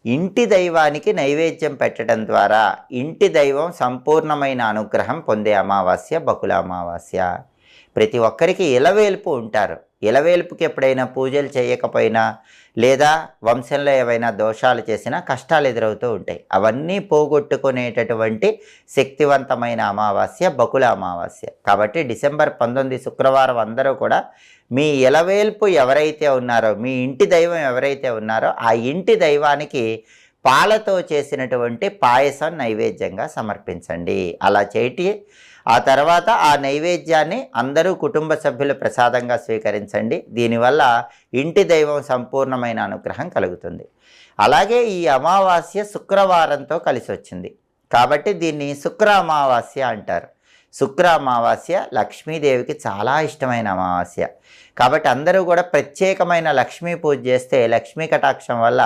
ఇంటి దైవానికి నైవేద్యం పెట్టడం ద్వారా ఇంటి దైవం సంపూర్ణమైన అనుగ్రహం పొందే అమావాస్య బకుళ అమావాస్య. ప్రతి ఒక్కరికి ఇలవేల్పు ఉంటారు. ఇలవేల్పుకి ఎప్పుడైనా పూజలు చేయకపోయినా లేదా వంశంలో ఏవైనా దోషాలు చేసినా కష్టాలు ఎదురవుతూ ఉంటాయి. అవన్నీ పోగొట్టుకునేటటువంటి శక్తివంతమైన అమావాస్య బకుళ అమావాస్య. కాబట్టి డిసెంబర్ 19 శుక్రవారం అందరూ కూడా మీ ఇలవేల్పు ఎవరైతే ఉన్నారో, మీ ఇంటి దైవం ఎవరైతే ఉన్నారో ఆ ఇంటి దైవానికి పాలతో చేసినటువంటి పాయసం నైవేద్యంగా సమర్పించండి. అలా చేటి ఆ తర్వాత ఆ నైవేద్యాన్ని అందరూ కుటుంబ సభ్యులు ప్రసాదంగా స్వీకరించండి. దీనివల్ల ఇంటి దైవం సంపూర్ణమైన అనుగ్రహం కలుగుతుంది. అలాగే ఈ అమావాస్య శుక్రవారంతో కలిసి వచ్చింది కాబట్టి దీన్ని శుక్ర అమావాస్య అంటారు. శుక్ర అమావాస్య లక్ష్మీదేవికి చాలా ఇష్టమైన అమావాస్య. కాబట్టి అందరూ కూడా ప్రత్యేకమైన లక్ష్మీ పూజ చేస్తే లక్ష్మీ కటాక్షం వల్ల